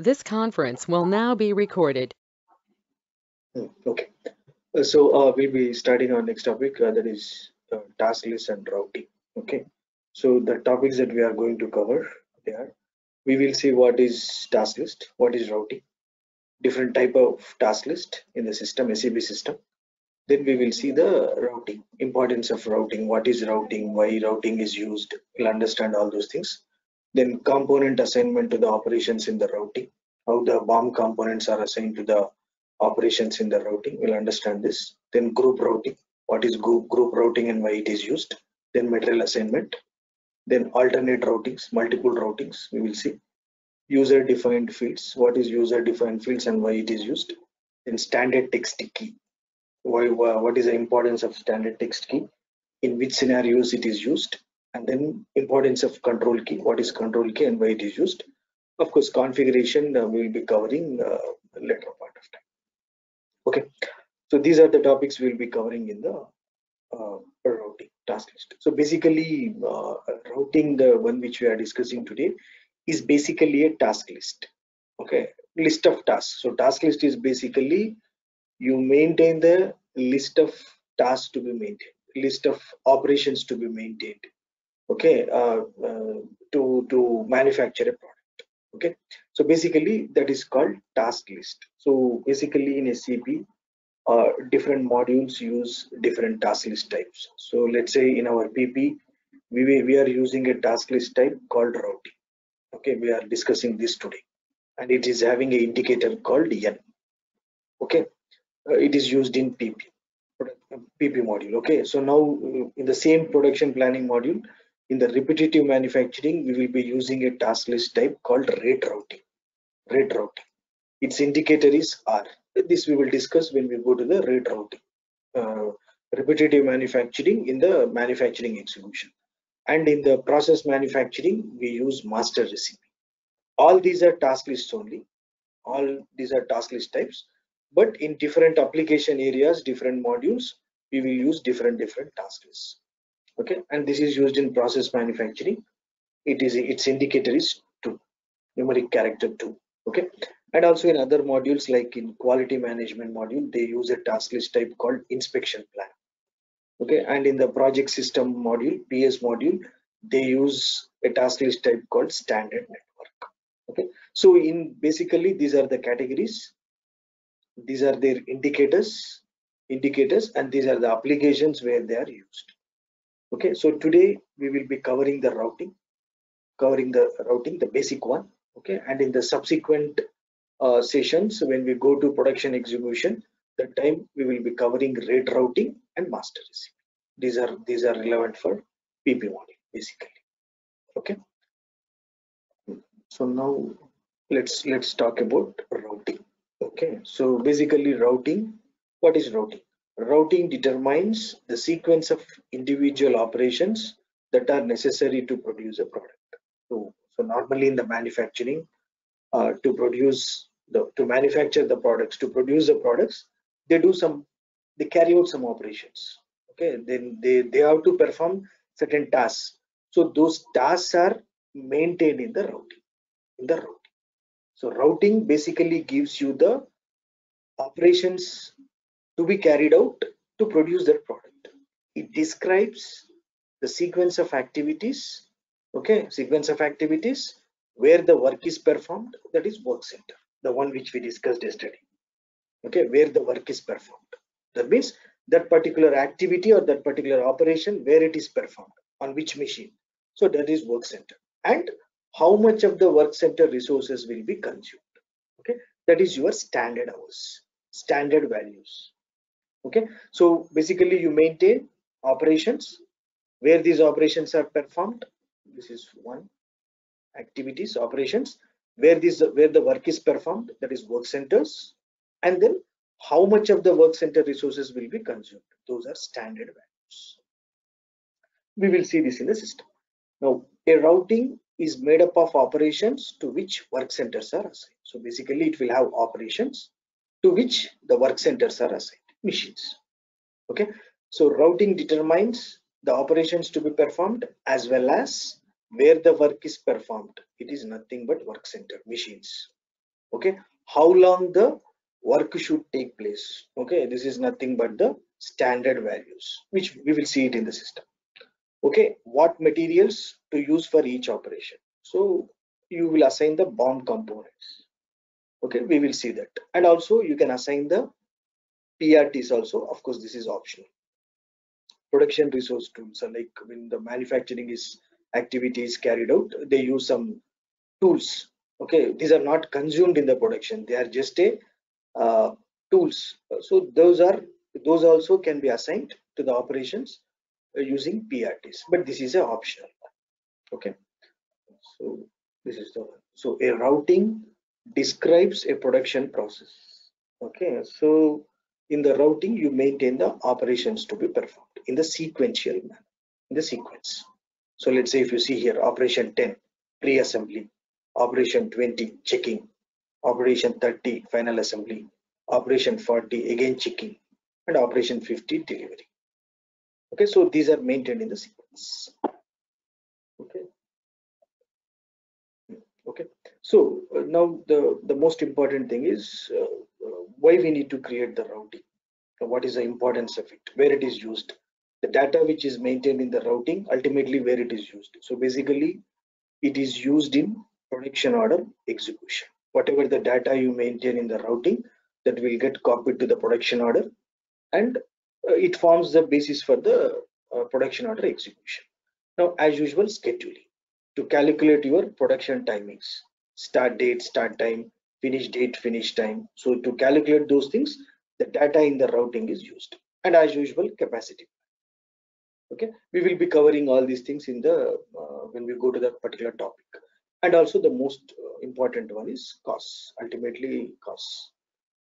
This conference will now be recorded. Okay. We'll be starting our next topic, that is task list and routing. Okay. So the topics that we are going to cover there, we will see what is task list, what is routing, different type of task list in the system, SAP system. Then we will see the routing, importance of routing, what is routing, why routing is used. We'll understand all those things. Then component assignment to the operations in the routing, how the BOM components are assigned to the operations in the routing. We'll understand this. Then group routing, what is group routing and why it is used. Then material assignment. Then alternate routings, multiple routings. We will see user defined fields, what is user defined fields and why it is used. Then standard text key, what is the importance of standard text key, in which scenarios it is used, and then importance of control key, what is control key and why it is used. Of course, configuration we will be covering later part of time. Okay, so these are the topics we will be covering in the routing task list. So basically, routing, the one which we are discussing today, is basically a task list. Okay, list of tasks. So task list is basically you maintain the list of tasks to be maintained, list of operations to be maintained. Okay, to manufacture a product. Okay, so basically that is called task list. So basically in SAP, different modules use different task list types. So let's say in our PP, we are using a task list type called routing. Okay, we are discussing this today, and it is having an indicator called N. Okay, it is used in PP module. Okay, so now in the same production planning module, in the repetitive manufacturing, we will be using a task list type called rate routing. Rate routing. Its indicator is R. This we will discuss when we go to the rate routing. Repetitive manufacturing in the manufacturing execution, and in the process manufacturing, we use master recipe. All these are task lists only. All these are task list types, but in different application areas, different modules, we will use different task lists. Okay, and this is used in process manufacturing. Its indicator is 2, numeric character 2. Okay, and also in other modules like in quality management module, they use a task list type called inspection plan. Okay, and in the project system module, PS module, they use a task list type called standard network. Okay, so in basically these are the categories, these are their indicators, and these are the applications where they are used. Okay, so today we will be covering the routing, the basic one. Okay, and in the subsequent sessions, when we go to production execution, that time we will be covering rate routing and master recipe. These are relevant for PP module basically. Okay, so now let's talk about routing. Okay, so basically routing, what is routing? Routing determines the sequence of individual operations that are necessary to produce a product. So normally in the manufacturing, to manufacture the products, to produce the products, they carry out some operations. Okay, then they have to perform certain tasks. So those tasks are maintained in the routing. So routing basically gives you the operations to be carried out to produce that product. It describes the sequence of activities, okay, sequence of activities where the work is performed, that is work center, the one which we discussed yesterday. Okay, where the work is performed. That means that particular activity or that particular operation where it is performed, on which machine. So that is work center. And how much of the work center resources will be consumed. Okay, that is your standard hours, standard values. Okay, so basically you maintain operations where these operations are performed. This is one, activities, operations where the work is performed, that is work centers, and then how much of the work center resources will be consumed. Those are standard values. We will see this in the system. Now, a routing is made up of operations to which work centers are assigned. So basically it will have operations to which the work centers are assigned, machines. Okay, so routing determines the operations to be performed as well as where the work is performed. It is nothing but work center, machines. Okay, how long the work should take place. Okay, this is nothing but the standard values, which we will see it in the system. Okay, what materials to use for each operation. So you will assign the BOM components. Okay, we will see that. And also you can assign the PRTs also. Of course, this is optional. Production resource tools are like when the manufacturing is activities carried out, they use some tools. Okay, these are not consumed in the production. They are just a tools. So those also can be assigned to the operations using PRTs, but this is a optional. Okay, so this is the one. So a routing describes a production process. Okay, so in the routing, you maintain the operations to be performed in the sequential manner, in the sequence. So let's say if you see here, operation 10, pre-assembly, operation 20, checking, operation 30, final assembly, operation 40, again checking, and operation 50, delivery. Okay, so these are maintained in the sequence. Okay. Okay, so now the most important thing is why we need to create the routing. What is the importance of it, where it is used, the data which is maintained in the routing, ultimately where it is used. So basically it is used in production order execution. Whatever the data you maintain in the routing, that will get copied to the production order, and it forms the basis for the production order execution. Now, as usual, scheduling to calculate your production timings, start date, start time, finish date, finish time. So to calculate those things, the data in the routing is used. And as usual, capacity. Okay, we will be covering all these things in the when we go to that particular topic. And also the most important one is costs. Ultimately, costs.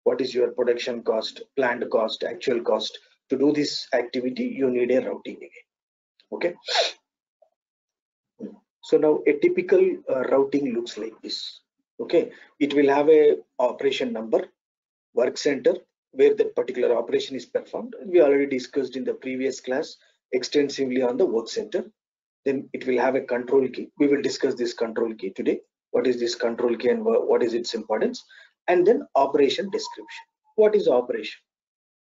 What is your production cost, planned cost, actual cost? To do this activity, you need a routing again. Okay. So now a typical routing looks like this. Okay, it will have a operation number, work center, where that particular operation is performed. We already discussed in the previous class extensively on the work center. Then it will have a control key. We will discuss this control key today. What is this control key and what is its importance? And then operation description. What is operation?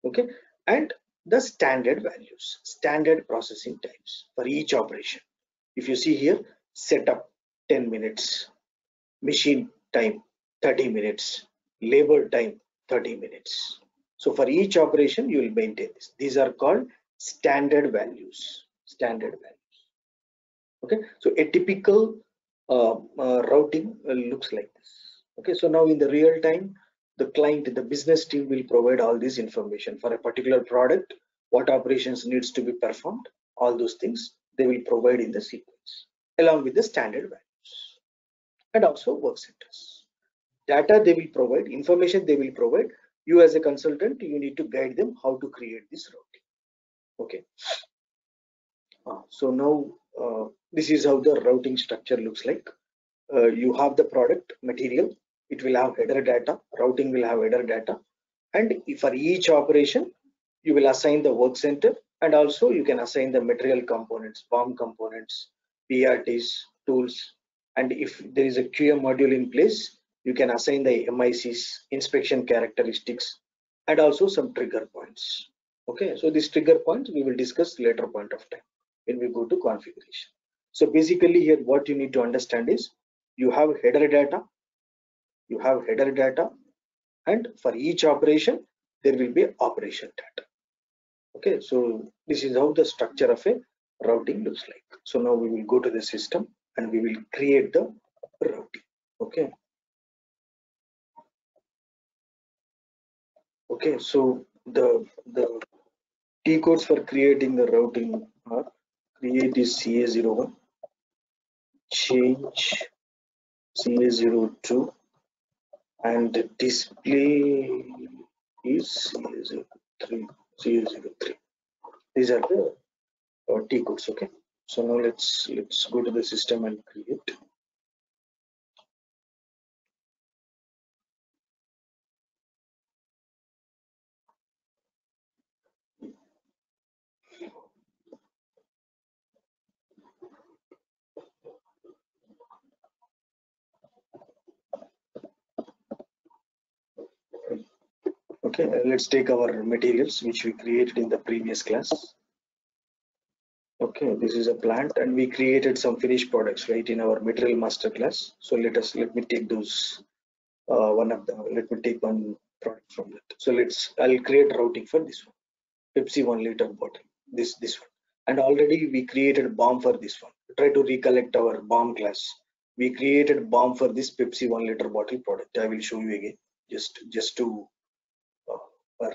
Okay, and the standard values, standard processing times for each operation. If you see here, setup 10 minutes, machine time 30 minutes, labor time 30 minutes. So for each operation, you will maintain this. These are called standard values. Standard values. Okay, so a typical routing looks like this. Okay, so now in the real time, the client, the business team will provide all this information for a particular product, what operations needs to be performed, all those things they will provide in the sequence along with the standard values, and also work centers. Data they will provide, information they will provide. You as a consultant, you need to guide them how to create this routing. Okay. So now this is how the routing structure looks like. You have the product material, it will have header data, routing will have header data, and for each operation you will assign the work center, and also you can assign the material components, BOM components, PRTs, tools, and if there is a QM module in place, you can assign the MICs, inspection characteristics, and also some trigger points. Okay, so these trigger points we will discuss later point of time when we go to configuration. So basically here what you need to understand is you have header data, you have header data, and for each operation there will be operation data. Okay, so this is how the structure of a routing looks like. So now we will go to the system and we will create the routing. Okay. Okay, so the T codes for creating the routing are create is CA01, change CA02, and the display is CA03. CA03. These are the T codes. Okay. So now let's go to the system and create. Okay, let's take our materials which we created in the previous class. Okay, this is a plant and we created some finished products, right, in our material master class. So let me take those let me take one product from that. So I'll create routing for this one, Pepsi 1 liter bottle, this one. And already we created BOM for this one. Try to recollect our BOM class. We created BOM for this Pepsi 1 liter bottle product. I will show you again, just to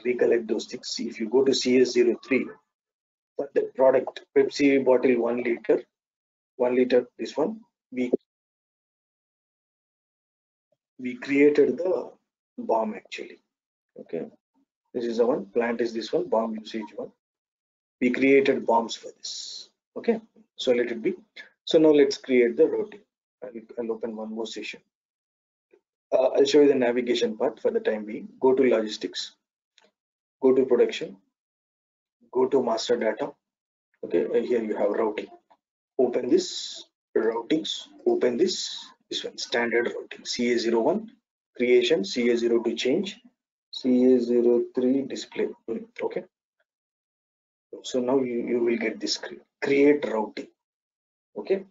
recollect those things. See, if you go to CS03, for the product Pepsi bottle 1 liter, this one, we created the BOM actually. Okay, this is the one. Plant is this one. BOM usage one. We created BOMs for this. Okay, so let it be. So now let's create the routing. I'll open one more session. I'll show you the navigation part for the time being. Go to logistics, go to production, go to master data. Okay, here you have routing. Open this routings, open this one, standard routing, CA01 creation, CA02 change, CA03 display. Okay, so now you will get this screen, create routing. Okay,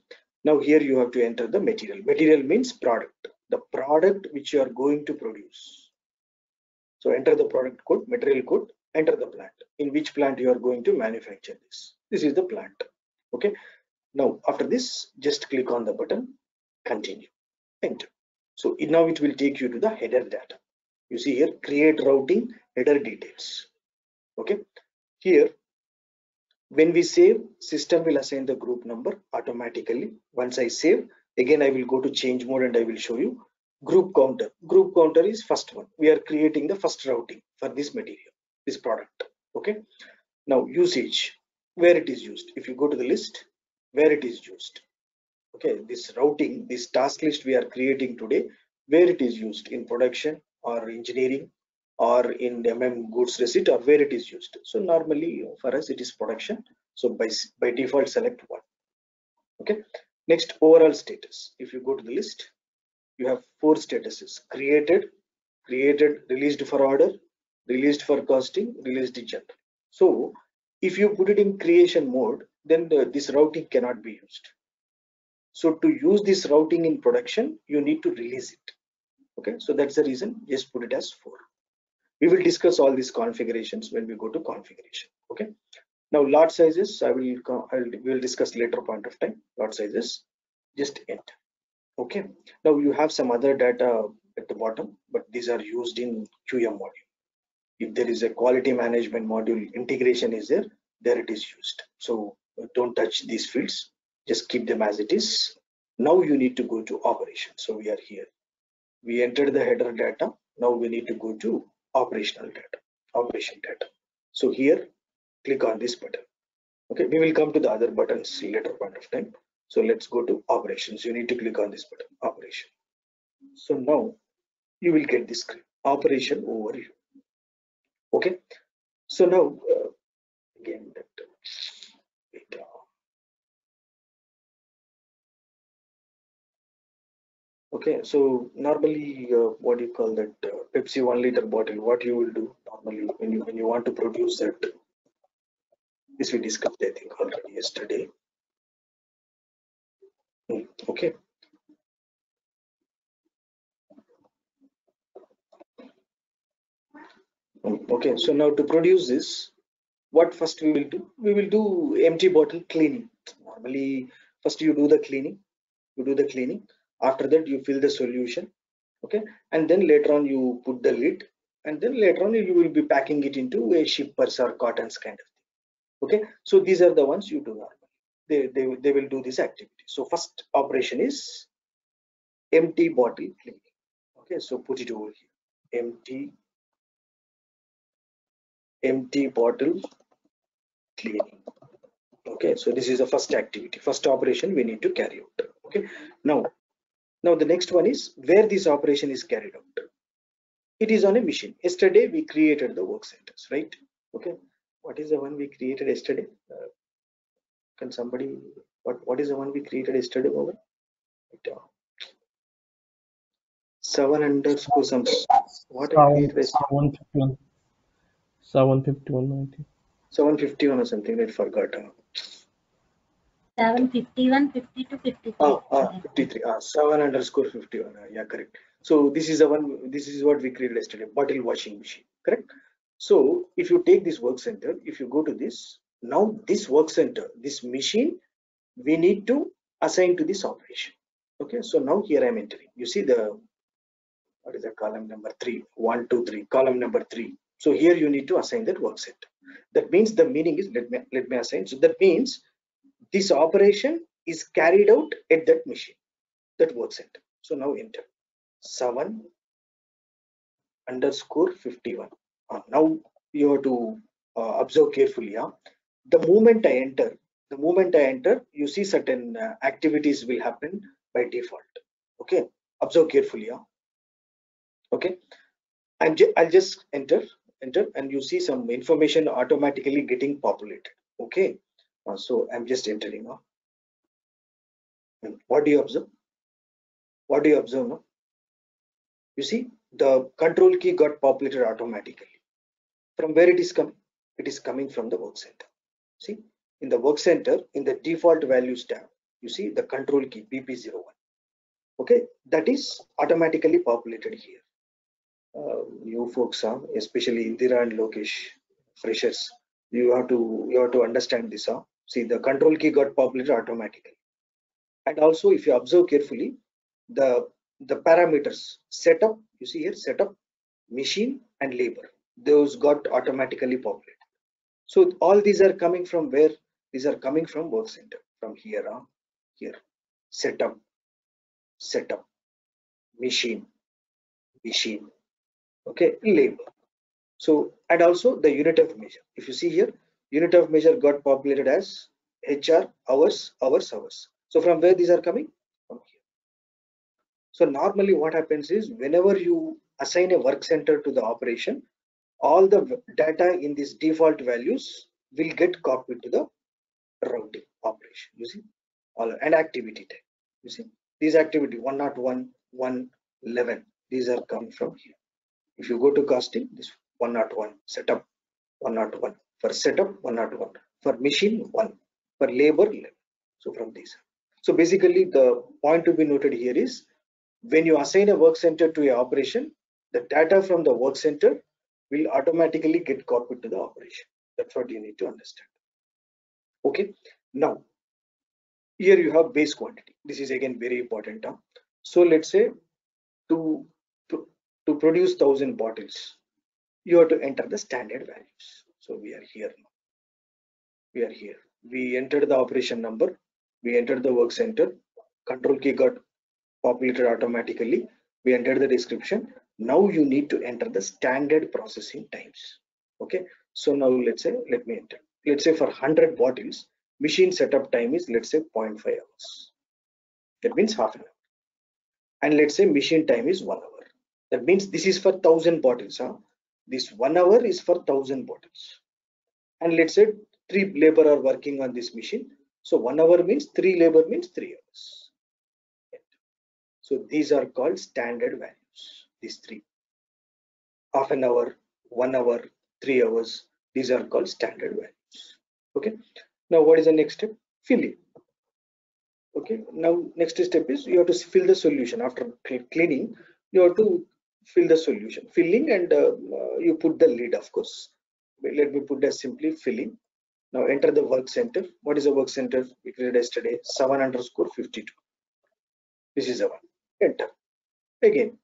now here you have to enter the material means product, the product which you are going to produce. So enter the product code, material code, enter the plant, in which plant you are going to manufacture this is the plant. Okay, now after this just click on the button, continue, enter. So now it will take you to the header data. You see here, create routing header details. Okay, here when we save, system will assign the group number automatically. Once I save, again I will go to change mode and I will show you group counter. Group counter is first one. We are creating the first routing for this material, this product. Okay, now usage, where it is used. If you go to the list, where it is used. Okay, this routing, this task list we are creating today, where it is used, in production or engineering or in goods receipt, or where it is used. So normally for us it is production. So by default select one. Okay, next overall status. If you go to the list, you have 4 statuses: created, released for order, released for costing, released in general. So if you put it in creation mode, then this routing cannot be used. So to use this routing in production, you need to release it. Okay, so that's the reason, just put it as 4. We will discuss all these configurations when we go to configuration. Okay, now lot sizes we will discuss later point of time. Lot sizes, just enter. Okay, now you have some other data at the bottom, but these are used in QM module. If there is a quality management module, integration is there it is used. So don't touch these fields, just keep them as it is. Now you need to go to operation. So we are here, we entered the header data. Now we need to go to operational data, operation data. So here click on this button. Okay, we will come to the other buttons later point of time. So let's go to operations. You need to click on this button, operation. So now you will get this screen, operation overview. Okay, so now again that data. Okay, so normally what do you call that Pepsi 1 liter bottle, what you will do normally when you want to produce that, this we discussed I think already yesterday. Okay, okay, so now to produce this, what first we will do, we will do empty bottle cleaning. Normally first you do the cleaning, after that you fill the solution. Okay, and then later on you put the lid, and then later on you will be packing it into a shippers or cottons kind of thing. Okay, so these are the ones you do normally. They will do this activity. So first operation is empty bottle cleaning. Okay, so put it over here, empty bottle cleaning. Okay, so this is the first activity, first operation we need to carry out. Okay, now the next one is where this operation is carried out. It is on a machine. Yesterday we created the work centers, right? Okay, what is the one we created yesterday? Can somebody, what is the one we created yesterday over? 7 underscore something. What I created yesterday? 751.90. 751 or something, I forgot. 751, 52, 53. 53. 7 underscore 51. Yeah, correct. So this is the one. This is what we created yesterday. Bottle washing machine. Correct. So if you take this work center, if you go to this, now this work center, this machine, we need to assign to this operation. Okay. So now here I am entering. You see the, what is the column number 3? 1, 2, 3. Column number 3. So here you need to assign that work center. That means the meaning is, let me assign. So that means this operation is carried out at that machine, that work center. So now enter 7 underscore 51. Now you have to observe carefully. The moment I enter, you see certain activities will happen by default. Okay, observe carefully. Okay, I'll just enter, and you see some information automatically getting populated. Okay, so I'm just entering. What do you observe? What do you observe now? You see the control key got populated automatically. From where it is coming? It is coming from the work center. See, in the work center, in the default values tab, you see the control key BP01. Okay, that is automatically populated here. You folks, especially Indira and Lokesh, freshers, you have to understand this. See, the control key got populated automatically. And also, if you observe carefully, the parameters setup, you see here, setup, machine, and labor, those got automatically populated. So all these are coming from where? These are coming from work center, from here, here, setup, machine, okay, labor. So, and also the unit of measure. If you see here, unit of measure got populated as HR, hours. So from where these are coming? From here. So normally what happens is, whenever you assign a work center to the operation, all the data in these default values will get copied to the routing operation. You see, all and activity type. You see, these activity 101, 111, these are coming from here. If you go to costing, this 101, setup 101, for setup 101, for machine 1, for labor 11. So from these. So basically the point to be noted here is, when you assign a work center to a operation, the data from the work center will automatically get copied to the operation. That's what you need to understand. Okay, now here you have base quantity. This is again very important. So let's say to produce 1000 bottles, you have to enter the standard values. So we are here now. We entered the operation number, we entered the work center, control key got populated automatically, we entered the description. Now you need to enter the standard processing times. Okay, so now let's say, let me enter. Let's say for 100 bottles, machine setup time is, let's say, 0.5 hours. That means half an hour. And let's say machine time is 1 hour. That means this is for 1000 bottles. This 1 hour is for 1000 bottles. And let's say 3 labor are working on this machine. So 1 hour means 3 labor means 3 hours. So these are called standard values. These 3. Half an hour, 1 hour, 3 hours. These are called standard values. Okay. Now what is the next step? Filling. Okay. Now next step is, you have to fill the solution. After cleaning, you have to fill the solution. Filling, and you put the lid, of course. Let me put that simply, filling. Now enter the work center. What is the work center we created yesterday? 7 underscore 52. This is the one. Enter. Again,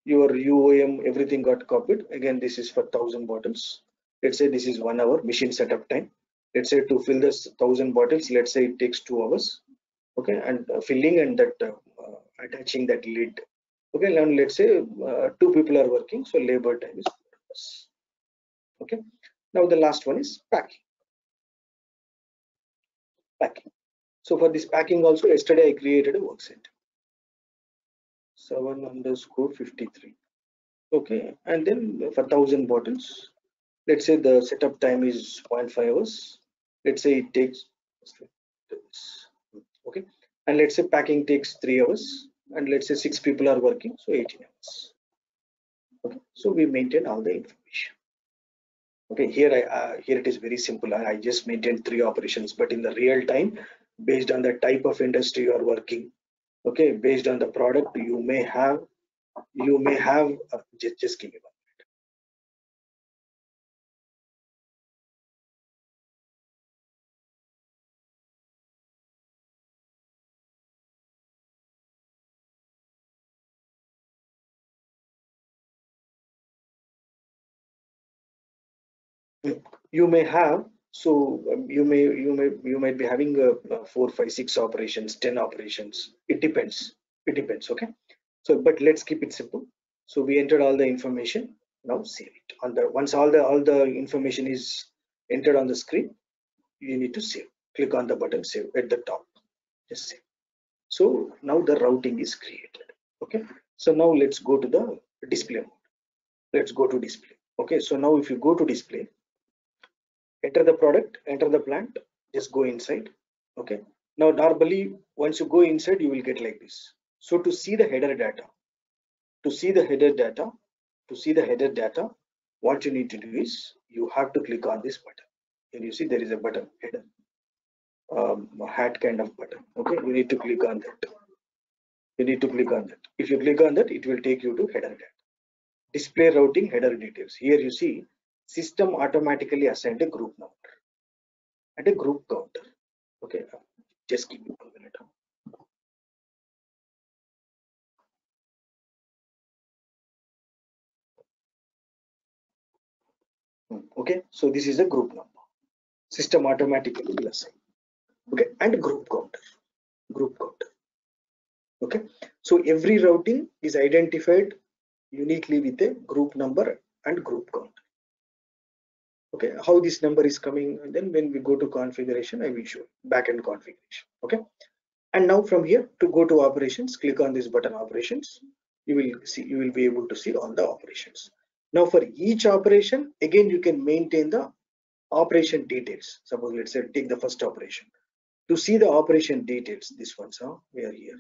your UOM, everything got copied. Again, this is for 1000 bottles. Let's say this is 1 hour machine setup time. Let's say to fill this 1000 bottles, let's say it takes 2 hours. Okay, and filling and that attaching that lid. Okay, and let's say 2 people are working, so labor time is 4 hours. Okay, now the last one is packing. So for this packing also, yesterday I created a work center. 7 underscore 53. Okay, and then for 1000 bottles, let's say the setup time is 0.5 hours. Let's say it takes, okay, and let's say packing takes 3 hours, and let's say 6 people are working, so 18 hours. Okay, so we maintain all the information. Okay, here here it is very simple. I just maintained 3 operations, but in the real time, based on the type of industry you are working, okay, based on the product, you may have just give me one. You may have, so you might be having 4 5 6 operations, 10 operations. It depends. Okay, so but let's keep it simple. So we entered all the information. Now save it on the, once all the information is entered on the screen, you need to save. Click on the button save at the top, just save. So now the routing is created. Okay, so now let's go to the display mode. Let's go to display. Okay, so now if you go to display, enter the product, enter the plant, just go inside. Okay, now normally once you go inside, you will get like this. So to see the header data, to see the header data, to see the header data, what you need to do is you have to click on this button. And you see there is a button, header, hat kind of button. Okay, you need to click on that. You need to click on that. If you click on that, it will take you to header data. Display routing header details. Here you see system automatically assigned a group number and a group counter. Okay, just give me 1 minute. Okay, so this is a group number. System automatically will assign. Okay, and group counter. Group counter. Okay, so every routing is identified uniquely with a group number and group count. Okay, how this number is coming, and then when we go to configuration, I will show backend configuration. Okay, and now from here to go to operations, click on this button operations. You will be able to see all the operations. Now for each operation, again you can maintain the operation details. Suppose let's say take the first operation. To see the operation details, this one, so we are here.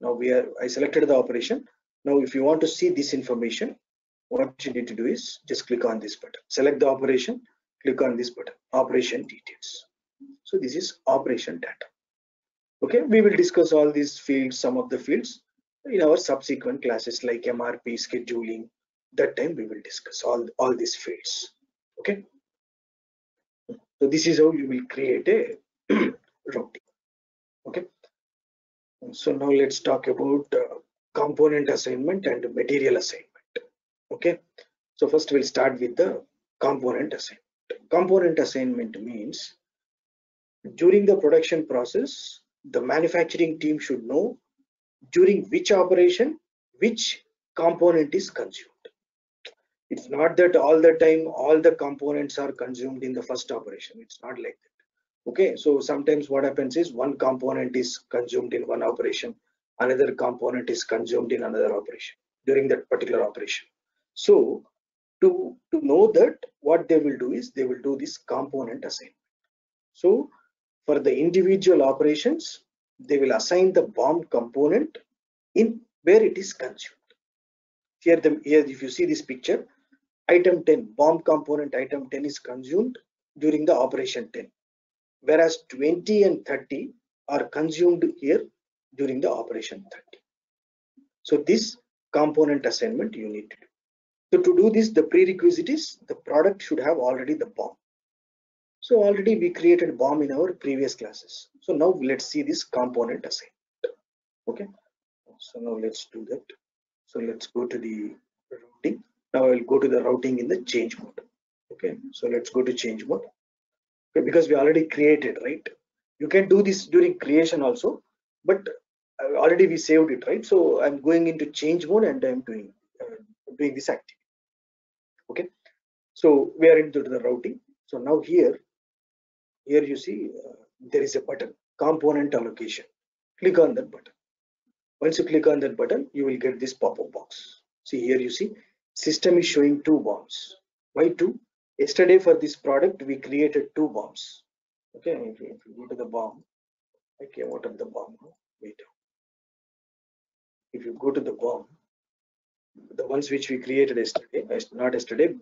Now I selected the operation. Now if you want to see this information, what you need to do is just click on this button, select the operation, click on this button, operation details. So this is operation data. Okay, we will discuss all these fields, some of the fields in our subsequent classes like MRP, scheduling. That time we will discuss all these fields. Okay, so this is how you will create a routing. Okay, so now let's talk about component assignment and material assignment. Okay, so first we'll start with the component assignment. Component assignment means during the production process, the manufacturing team should know during which operation which component is consumed. It's not that all the time all the components are consumed in the first operation. It's not like that. Okay, so sometimes what happens is one component is consumed in one operation, another component is consumed in another operation during that particular operation. So to know that, what they will do is they will do this component assignment. So for the individual operations, they will assign the BOM component in where it is consumed. Here if you see this picture, item 10, BOM component item 10 is consumed during the operation 10, whereas 20 and 30 are consumed here during the operation 30. So this component assignment you need to do. So to do this, the prerequisite is the product should have already the BOM. So already we created BOM in our previous classes. So now let's see this component assignment. Okay, so now let's do that. So let's go to the routing. Now I will go to the routing in the change mode. Okay, so let's go to change mode. Okay, because we already created, right? You can do this during creation also, but already we saved it, right? So I'm going into change mode and I'm doing this activity. Okay, so we are into the routing. So now here you see there is a button, component allocation. Click on that button. Once you click on that button, you will get this pop-up box. See here you see system is showing 2 BOMs. Why 2? Yesterday for this product we created 2 BOMs. Okay, if you go to the BOM, I came out of the BOM. Wait. If you go to the BOM, the ones which we created yesterday, not yesterday,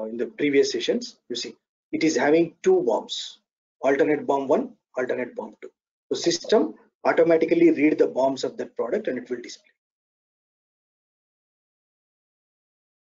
in the previous sessions, you see, it is having two bombs, alternate bomb 1, alternate bomb 2. So system automatically read the bombs of that product and it will display.